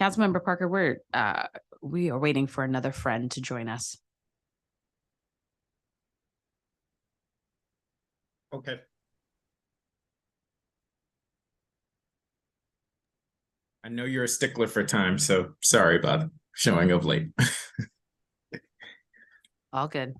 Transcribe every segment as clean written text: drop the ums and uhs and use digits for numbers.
Councilmember Parker, we are waiting for another friend to join us. Okay. I know you're a stickler for time, so sorry about showing up late. All good.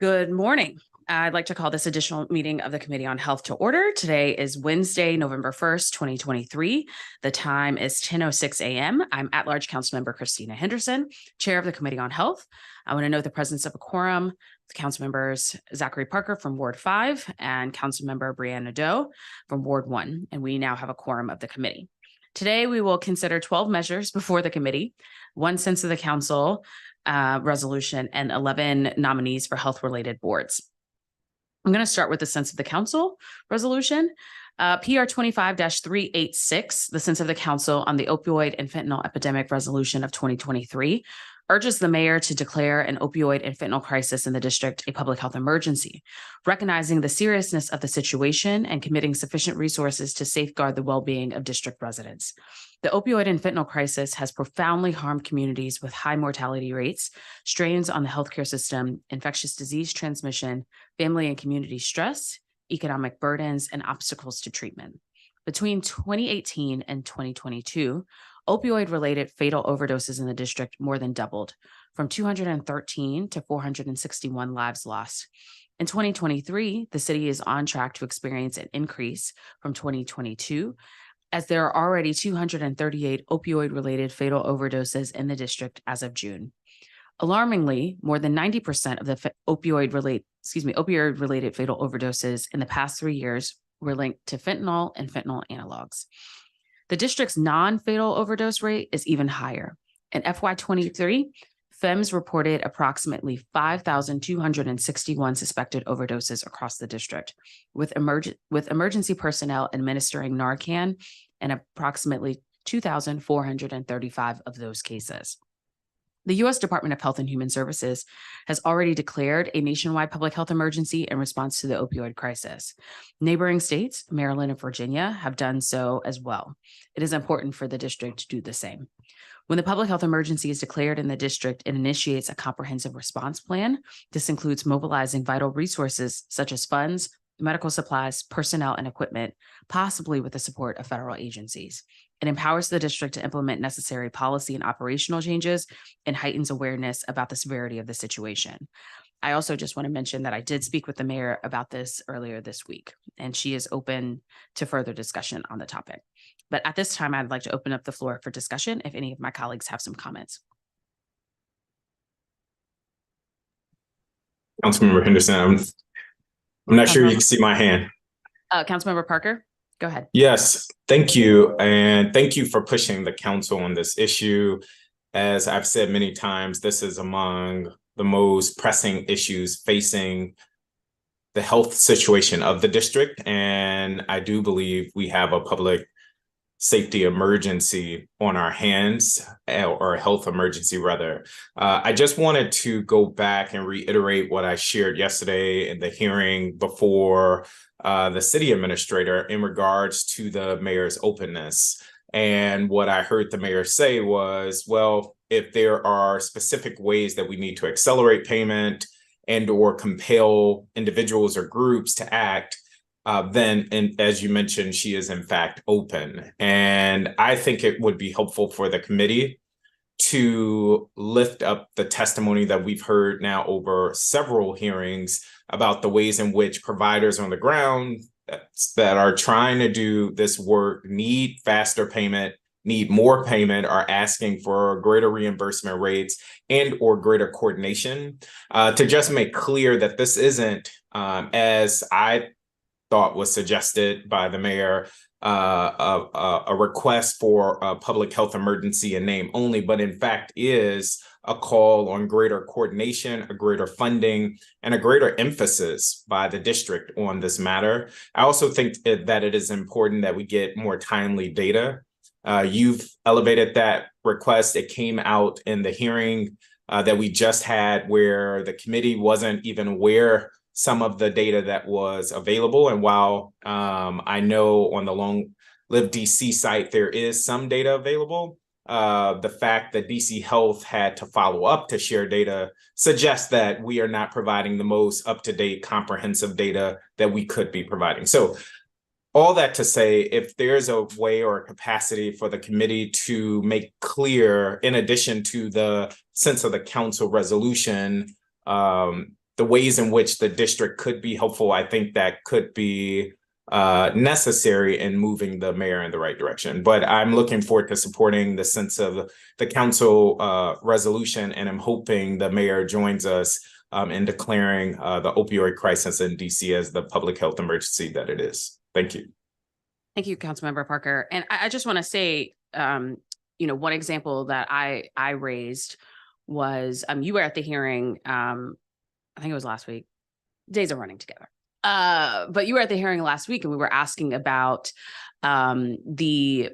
Good morning. I'd like to call this additional meeting of the Committee on Health to order. Today is Wednesday, November 1st, 2023. The time is 10:06 a.m. I'm at-large Councilmember Christina Henderson, Chair of the Committee on Health. I want to note the presence of a quorum with Council members Zachary Parker from Ward 5 and Councilmember Brianna Doe from Ward 1, and we now have a quorum of the committee. Today, we will consider 12 measures before the committee, one sense of the council resolution, and 11 nominees for health-related boards. I'm going to start with the sense of the council resolution. PR 25-386, the sense of the council on the opioid and fentanyl epidemic resolution of 2023, urges the mayor to declare an opioid and fentanyl crisis in the district a public health emergency, recognizing the seriousness of the situation and committing sufficient resources to safeguard the well-being of district residents. The opioid and fentanyl crisis has profoundly harmed communities with high mortality rates, strains on the healthcare system, infectious disease transmission, family and community stress, economic burdens, and obstacles to treatment. Between 2018 and 2022, opioid-related fatal overdoses in the district more than doubled, from 213 to 461 lives lost. In 2023, the city is on track to experience an increase from 2022, as there are already 238 opioid-related fatal overdoses in the district as of June. Alarmingly, more than 90% of the opioid-related fatal overdoses in the past 3 years were linked to fentanyl and fentanyl analogs. The district's non-fatal overdose rate is even higher. In FY23, FEMS reported approximately 5,261 suspected overdoses across the district, with emergency personnel administering Narcan in approximately 2,435 of those cases. The U.S. Department of Health and Human Services has already declared a nationwide public health emergency in response to the opioid crisis. Neighboring states, Maryland and Virginia, have done so as well. It is important for the district to do the same. When the public health emergency is declared in the district, it initiates a comprehensive response plan. This includes mobilizing vital resources such as funds, medical supplies, personnel, and equipment, possibly with the support of federal agencies. It empowers the district to implement necessary policy and operational changes and heightens awareness about the severity of the situation. I also just want to mention that I did speak with the mayor about this earlier this week, and she is open to further discussion on the topic. But at this time, I'd like to open up the floor for discussion if any of my colleagues have some comments. Councilmember Henderson, I'm not sure you can see my hand. Councilmember Parker, go ahead. Yes, thank you. And thank you for pushing the council on this issue. As I've said many times, this is among the most pressing issues facing the health situation of the district. And I do believe we have a public safety emergency on our hands, or a health emergency rather. I just wanted to go back and reiterate what I shared yesterday in the hearing before the city administrator in regards to the mayor's openness. And what I heard the mayor say was, well, if there are specific ways that we need to accelerate payment and or compel individuals or groups to act, then, and as you mentioned, she is in fact open. And I think it would be helpful for the committee to lift up the testimony that we've heard now over several hearings about the ways in which providers on the ground, that are trying to do this work need faster payment, need more payment, are asking for greater reimbursement rates and or greater coordination. To just make clear that this isn't, as I thought was suggested by the mayor, a request for a public health emergency in name only, but in fact is a call on greater coordination, a greater funding, and a greater emphasis by the district on this matter. I also think that it is important that we get more timely data. You've elevated that request. It came out in the hearing that we just had, where the committee wasn't even aware some of the data that was available. And while I know on the Long Live DC site there is some data available, the fact that DC Health had to follow up to share data suggests that we are not providing the most up-to-date comprehensive data that we could be providing. So all that to say, if there's a way or a capacity for the committee to make clear, in addition to the sense of the council resolution, the ways in which the district could be helpful, I think that could be necessary in moving the mayor in the right direction. But I'm looking forward to supporting the sense of the council resolution, and I'm hoping the mayor joins us in declaring the opioid crisis in DC as the public health emergency that it is. Thank you. Thank you, Councilmember Parker. And I just want to say, one example that I raised was, you were at the hearing, I think it was last week. Days are running together. But you were at the hearing last week, and we were asking about the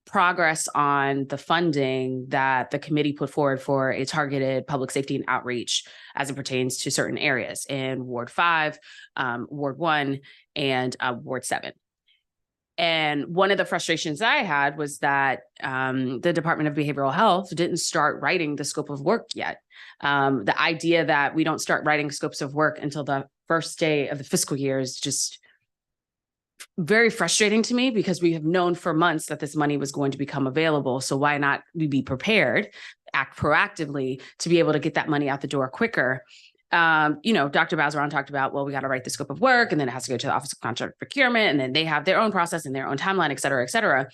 progress on the funding that the committee put forward for a targeted public safety and outreach as it pertains to certain areas in Ward 5, Ward 1, and Ward 7. And one of the frustrations I had was that the Department of Behavioral Health didn't start writing the scope of work yet. The idea that we don't start writing scopes of work until the first day of the fiscal year is just very frustrating to me, because we have known for months that this money was going to become available. So why not we be prepared, act proactively to be able to get that money out the door quicker? Dr. Bazaran talked about, well, we got to write the scope of work, and then it has to go to the Office of Contract Procurement, and then they have their own process and their own timeline, et cetera, et cetera.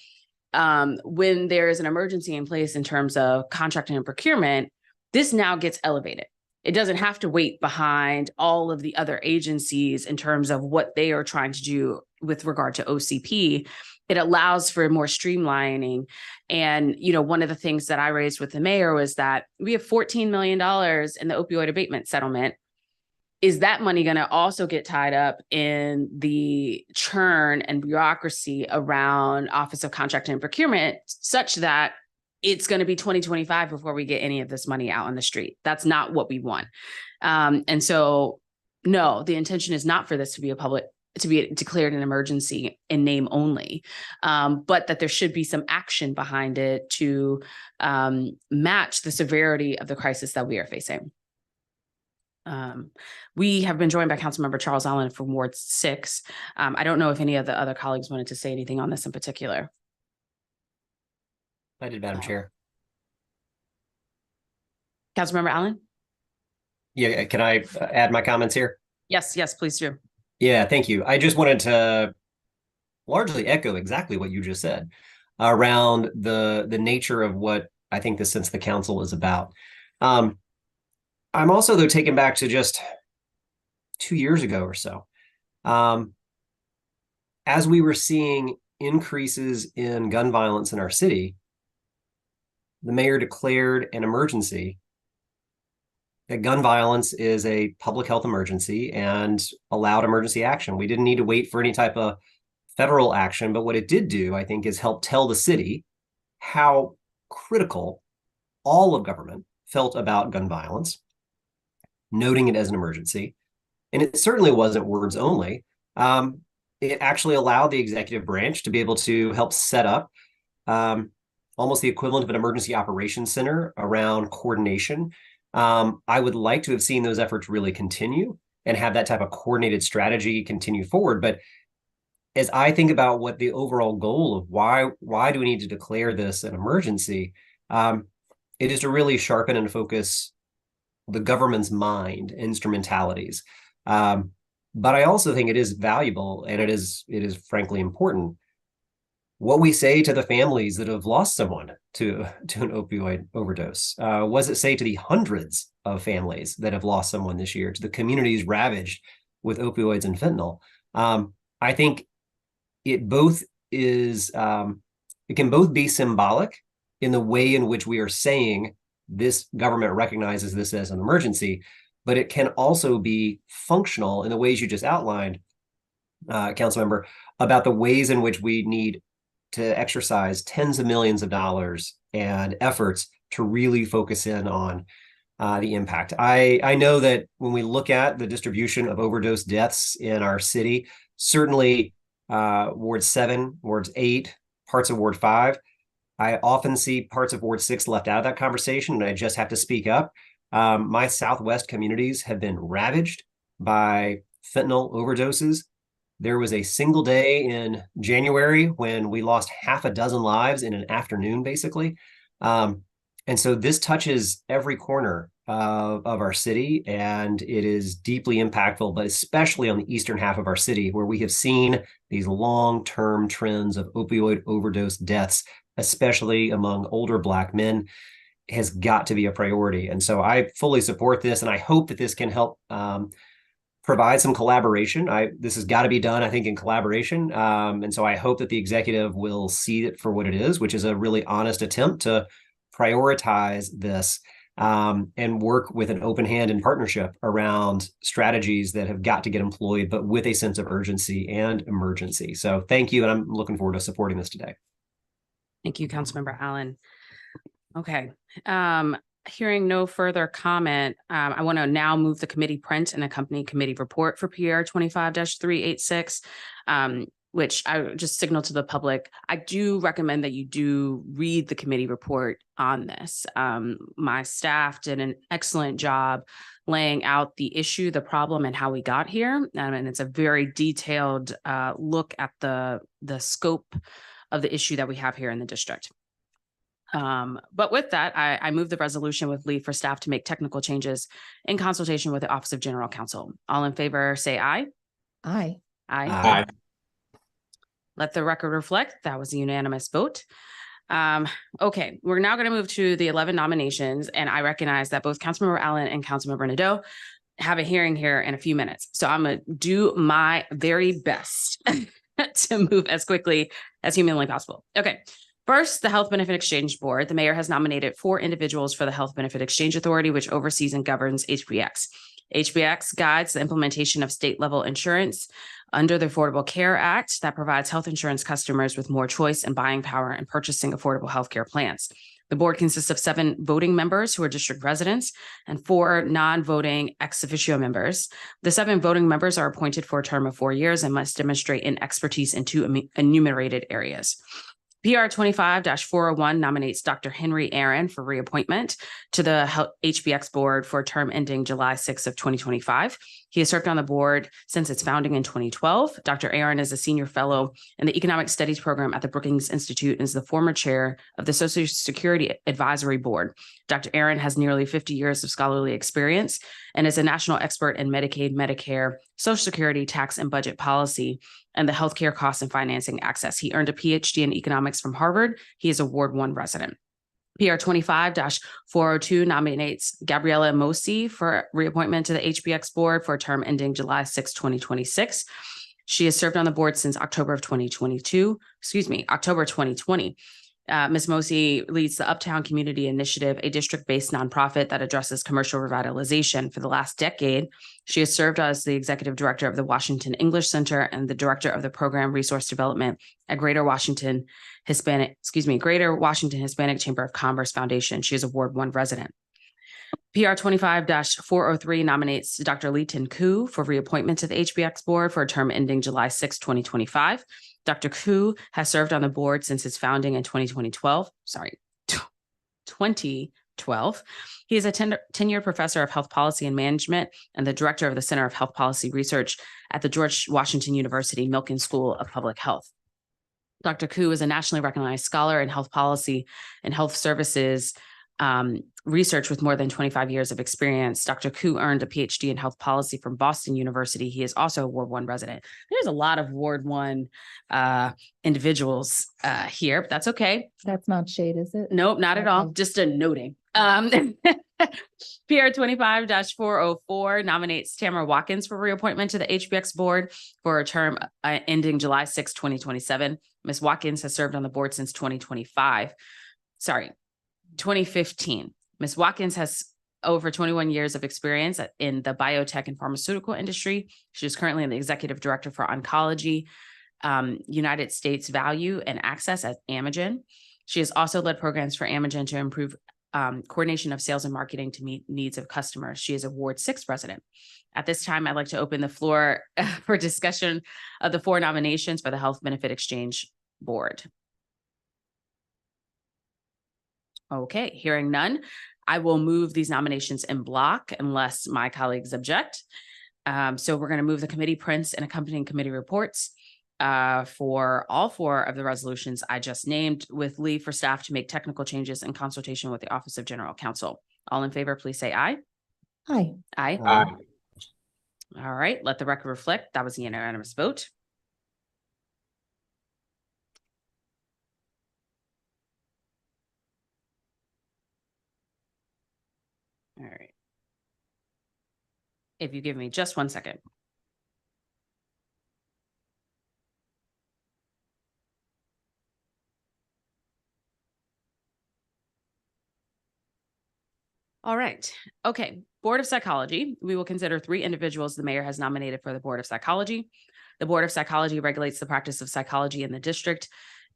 When there is an emergency in place in terms of contracting and procurement, this now gets elevated. It doesn't have to wait behind all of the other agencies in terms of what they are trying to do with regard to OCP. It allows for more streamlining. And, one of the things that I raised with the mayor was that we have $14 million in the opioid abatement settlement. Is that money going to also get tied up in the churn and bureaucracy around Office of Contracting and Procurement, such that it's going to be 2025 before we get any of this money out on the street? That's not what we want. And so, no, the intention is not for this to be declared an emergency in name only, but that there should be some action behind it to match the severity of the crisis that we are facing. We have been joined by Councilmember Charles Allen from Ward 6. I don't know if any of the other colleagues wanted to say anything on this in particular. I did, Madam Chair. Councilmember Allen? Yeah, can I add my comments here? Yes, please do. Yeah, thank you. I just wanted to largely echo exactly what you just said around the nature of what I think the sense of the council is about. I'm also, though, taken back to just 2 years ago or so. As we were seeing increases in gun violence in our city, the mayor declared an emergency, that gun violence is a public health emergency, and allowed emergency action. We didn't need to wait for any type of federal action, but what it did do, I think, is help tell the city how critical all of government felt about gun violence, noting it as an emergency. And it certainly wasn't words only. It actually allowed the executive branch to be able to help set up almost the equivalent of an emergency operations center around coordination. I would like to have seen those efforts really continue and have that type of coordinated strategy continue forward. But as I think about what the overall goal of why do we need to declare this an emergency, it is to really sharpen and focus the government's mind, instrumentalities. But I also think it is valuable, and it is frankly important, what we say to the families that have lost someone to an opioid overdose. What does it say to the hundreds of families that have lost someone this year, to the communities ravaged with opioids and fentanyl? I think it both is, it can both be symbolic in the way in which we are saying this government recognizes this as an emergency, but it can also be functional in the ways you just outlined, council member, about the ways in which we need to exercise tens of millions of dollars and efforts to really focus in on the impact. I know that when we look at the distribution of overdose deaths in our city, certainly Ward 7, Wards 8, parts of Ward 5, I often see parts of Ward 6 left out of that conversation, and I just have to speak up. My Southwest communities have been ravaged by fentanyl overdoses. There was a single day in January when we lost half a dozen lives in an afternoon, basically. And so this touches every corner of our city, and it is deeply impactful, but especially on the eastern half of our city, where we have seen these long-term trends of opioid overdose deaths, especially among older Black men, has got to be a priority. And so I fully support this, and I hope that this can help provide some collaboration. This has got to be done, I think, in collaboration. And so I hope that the executive will see it for what it is, which is a really honest attempt to prioritize this and work with an open hand and partnership around strategies that have got to get employed, but with a sense of urgency and emergency. So thank you. And I'm looking forward to supporting this today. Thank you, Councilmember Allen. Okay. Hearing no further comment, I want to now move the committee print and accompanying committee report for PR 25-386, which I just signal to the public. I do recommend that you do read the committee report on this. My staff did an excellent job laying out the issue, the problem, and how we got here. And it's a very detailed look at the scope of the issue that we have here in the district. But with that, I move the resolution with leave for staff to make technical changes in consultation with the Office of General Counsel. All in favor, say aye. Aye. Aye. Aye. Let the record reflect that was a unanimous vote. Okay, we're now going to move to the 11 nominations, and I recognize that both Councilmember Allen and Councilmember Nadeau have a hearing here in a few minutes. So I'm going to do my very best to move as quickly as humanly possible. Okay. First, the Health Benefit Exchange Board. The mayor has nominated 4 individuals for the Health Benefit Exchange Authority, which oversees and governs HBX. HBX guides the implementation of state-level insurance under the Affordable Care Act that provides health insurance customers with more choice and buying power in purchasing affordable health care plans. The board consists of 7 voting members who are district residents and 4 non-voting ex officio members. The 7 voting members are appointed for a term of 4 years and must demonstrate an expertise in 2 enumerated areas. PR 25-401 nominates Dr. Henry Aaron for reappointment to the HBX board for a term ending July 6th of 2025. He has served on the board since its founding in 2012. Dr. Aaron is a senior fellow in the Economic Studies program at the Brookings Institute and is the former chair of the Social Security Advisory Board. Dr. Aaron has nearly 50 years of scholarly experience and is a national expert in Medicaid, Medicare, Social Security, tax and budget policy, and the healthcare costs and financing access. He earned a PhD in economics from Harvard. He is a Ward 1 resident. PR 25-402 nominates Gabriella Mosi for reappointment to the HBX board for a term ending July 6, 2026. She has served on the board since October 2020. Ms. Mosi leads the Uptown Community Initiative, a district-based nonprofit that addresses commercial revitalization. For the last decade, she has served as the executive director of the Washington English Center and the director of the program resource development at Greater Washington Hispanic Chamber of Commerce Foundation. She is a Ward 1 resident. PR 25-403 nominates Dr. Lee-Tin Koo for reappointment to the HBX board for a term ending July 6, 2025. Dr. Koo has served on the board since its founding in 2012. He is a tenured professor of health policy and management and the director of the Center of Health Policy Research at the George Washington University Milken School of Public Health. Dr. Koo is a nationally recognized scholar in health policy and health services research with more than 25 years of experience. Dr. Koo earned a PhD in health policy from Boston University. He is also a Ward 1 resident. There's a lot of Ward 1 individuals here, but that's okay. That's not shade, is it? Nope, not at all. Okay. Just a noting. PR 25-404 nominates Tamara Watkins for reappointment to the HBX board for a term ending July 6, 2027. Ms. Watkins has served on the board since 2015. Ms. Watkins has over 21 years of experience in the biotech and pharmaceutical industry. She is currently the executive director for oncology, United States Value and Access at Amgen. She has also led programs for Amgen to improve coordination of sales and marketing to meet needs of customers. She is a Ward 6 resident. At this time, I'd like to open the floor for discussion of the 4 nominations for the Health Benefit Exchange Board. Okay, hearing none, I will move these nominations in block unless my colleagues object. So we're going to move the committee prints and accompanying committee reports for all 4 of the resolutions I just named, with leave for staff to make technical changes in consultation with the Office of General Counsel. All in favor, please say aye. Aye. Aye. Aye. All right, let the record reflect that was a unanimous vote. All right. If you give me just 1 second. All right. Okay. Board of Psychology. We will consider 3 individuals the mayor has nominated for the Board of Psychology. The Board of Psychology regulates the practice of psychology in the district,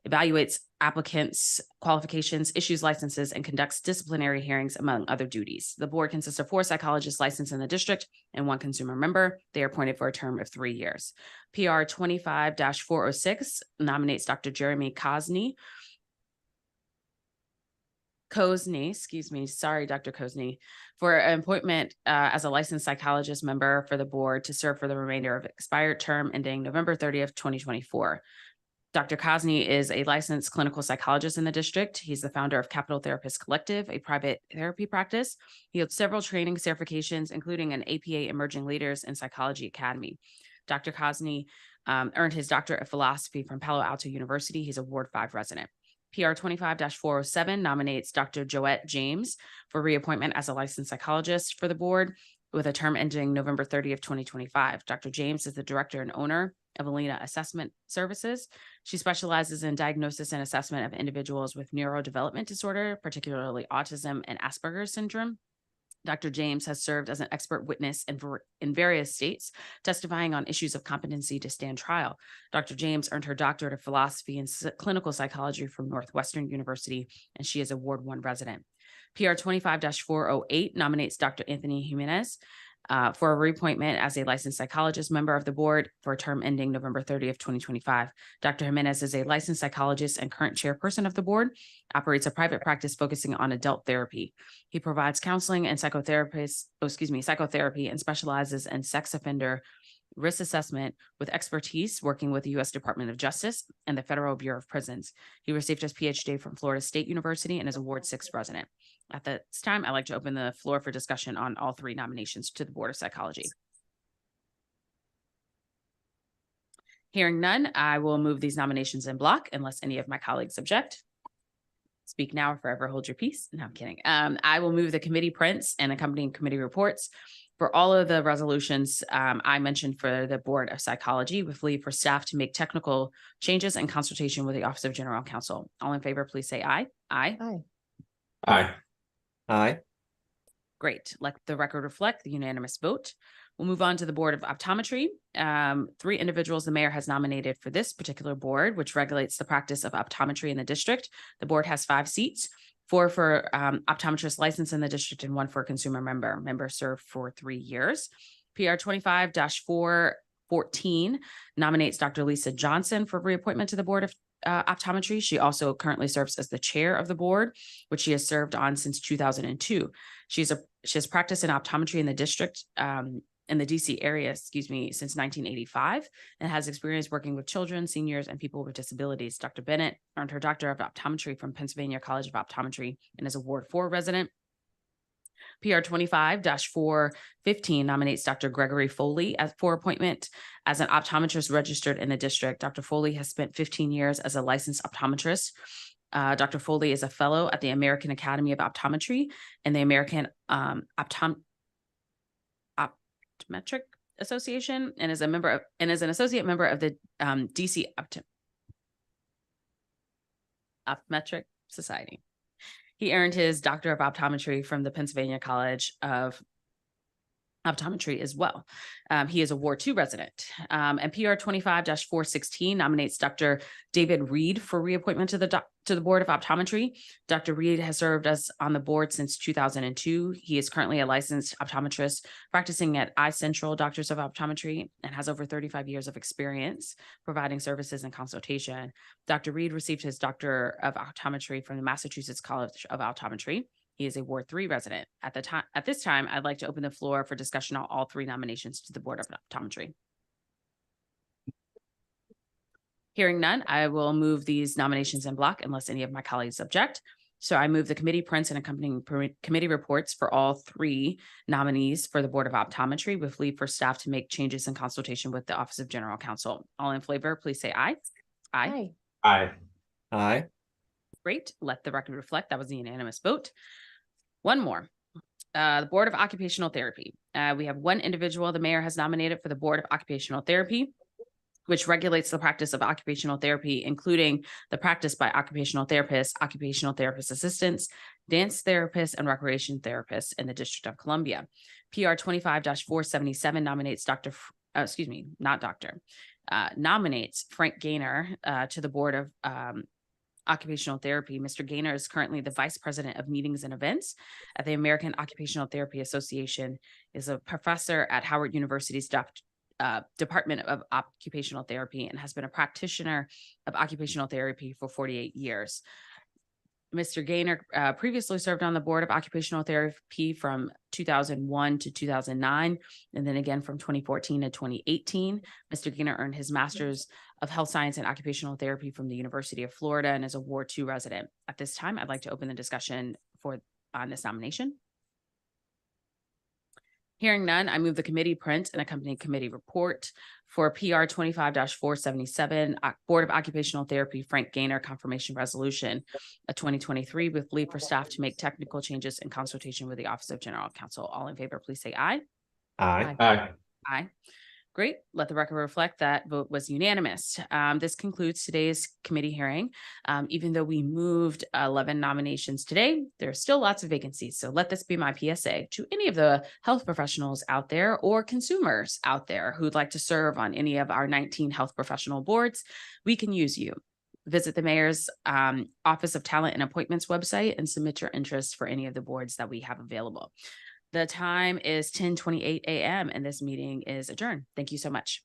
evaluates applicants' qualifications, issues licenses, and conducts disciplinary hearings, among other duties. The board consists of 4 psychologists licensed in the district and 1 consumer member. They are appointed for a term of 3 years. PR 25-406 nominates Dr. Jeremy Cosney, sorry, Dr. Cosney, for an appointment as a licensed psychologist member for the board to serve for the remainder of expired term ending November 30th, 2024. Dr. Cosney is a licensed clinical psychologist in the district. He's the founder of Capital Therapist Collective, a private therapy practice. He holds several training certifications, including an APA Emerging Leaders in Psychology Academy. Dr. Cosney earned his doctorate of philosophy from Palo Alto University. He's a Ward 5 resident. PR 25-407 nominates Dr. Joette James for reappointment as a licensed psychologist for the board with a term ending November 30th, 2025. Dr. James is the director and owner of Alina Assessment Services. She specializes in diagnosis and assessment of individuals with neurodevelopment disorder, particularly autism and Asperger's syndrome. Dr. James has served as an expert witness in various states, testifying on issues of competency to stand trial. Dr. James earned her doctorate of philosophy and clinical psychology from Northwestern University, and she is a Ward 1 resident. PR 25-408 nominates Dr. Anthony Jimenez for a reappointment as a licensed psychologist member of the board for a term ending November 30th, 2025. Dr. Jimenez is a licensed psychologist and current chairperson of the board, operates a private practice focusing on adult therapy. He provides counseling and psychotherapy and specializes in sex offender risk assessment with expertise working with the U.S. Department of Justice and the Federal Bureau of Prisons. He received his PhD from Florida State University and is a Ward 6 resident. At this time, I'd like to open the floor for discussion on all 3 nominations to the Board of Psychology. Hearing none, I will move these nominations in block unless any of my colleagues object. Speak now or forever hold your peace. No, I'm kidding. I will move the committee prints and accompanying committee reports for all of the resolutions I mentioned for the Board of Psychology, with leave for staff to make technical changes in consultation with the Office of General Counsel. All in favor, please say aye. Aye. Aye. Aye. Aye. Great. Let the record reflect the unanimous vote. We'll move on to the Board of Optometry. 3 individuals the mayor has nominated for this particular board, which regulates the practice of optometry in the district. The board has 5 seats, 4 for optometrist license in the district and 1 for a consumer member. Members serve for 3 years. PR 25-414 nominates Dr. Lisa Johnson for reappointment to the Board of Optometry. She also currently serves as the chair of the board, which she has served on since 2002. She has practiced in optometry in the district in the DC area, since 1985, and has experience working with children, seniors, and people with disabilities. Dr. Bennett earned her Doctor of Optometry from Pennsylvania College of Optometry and is a Ward 4 resident. PR 25-415 nominates Dr. Gregory Foley for appointment as an optometrist registered in the district. Dr. Foley has spent 15 years as a licensed optometrist. Dr. Foley is a fellow at the American Academy of Optometry and the American Optometric Association, and is an associate member of the DC Optometric Society. He earned his Doctor of Optometry from the Pennsylvania College of Optometry as well. He is a Ward 2 resident. And PR 25-416 nominates Dr. David Reed for reappointment to the Board of Optometry. Dr. Reed has served on the board since 2002. He is currently a licensed optometrist practicing at iCentral Doctors of Optometry and has over 35 years of experience providing services and consultation. Dr. Reed received his Doctor of Optometry from the Massachusetts College of Optometry. He is a Ward 3 resident. At this time, I'd like to open the floor for discussion on all 3 nominations to the Board of Optometry. Hearing none, I will move these nominations in block unless any of my colleagues object. So I move the committee prints and accompanying committee reports for all 3 nominees for the Board of Optometry, with leave for staff to make changes in consultation with the Office of General Counsel. All in favor, please say aye. Aye. Aye. Aye. Great. Let the record reflect that was a unanimous vote. One more. The Board of Occupational Therapy. We have 1 individual the mayor has nominated for the Board of Occupational Therapy, which regulates the practice of occupational therapy, including the practice by occupational therapists, occupational therapist assistants, dance therapists, and recreation therapists in the District of Columbia. PR 25-477 nominates nominates Frank Gaynor to the Board of Occupational Therapy. Mr. Gaynor is currently the Vice President of Meetings and Events at the American Occupational Therapy Association, is a professor at Howard University's Department of Occupational Therapy, and has been a practitioner of occupational therapy for 48 years. Mr. Gaynor previously served on the Board of Occupational Therapy from 2001 to 2009, and then again from 2014 to 2018. Mr. Gaynor earned his Master's of Health Science and Occupational Therapy from the University of Florida and is a Ward 2 resident. At this time, I'd like to open the discussion on this nomination. Hearing none, I move the committee print and accompanying committee report for PR 25-477, Board of Occupational Therapy, Frank Gaynor confirmation resolution, a 2023, with leave for staff to make technical changes in consultation with the Office of General Counsel. All in favor, please say aye. Aye. Aye. Aye. Great. Let the record reflect that vote was unanimous. This concludes today's committee hearing. Even though we moved 11 nominations today, there's still lots of vacancies. So let this be my PSA to any of the health professionals out there or consumers out there who'd like to serve on any of our 19 health professional boards. We can use you. Visit the Mayor's Office of Talent and Appointments website and submit your interest for any of the boards that we have available. The time is 10:28 a.m. and this meeting is adjourned. Thank you so much.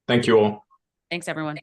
Thank you all. Thanks, everyone.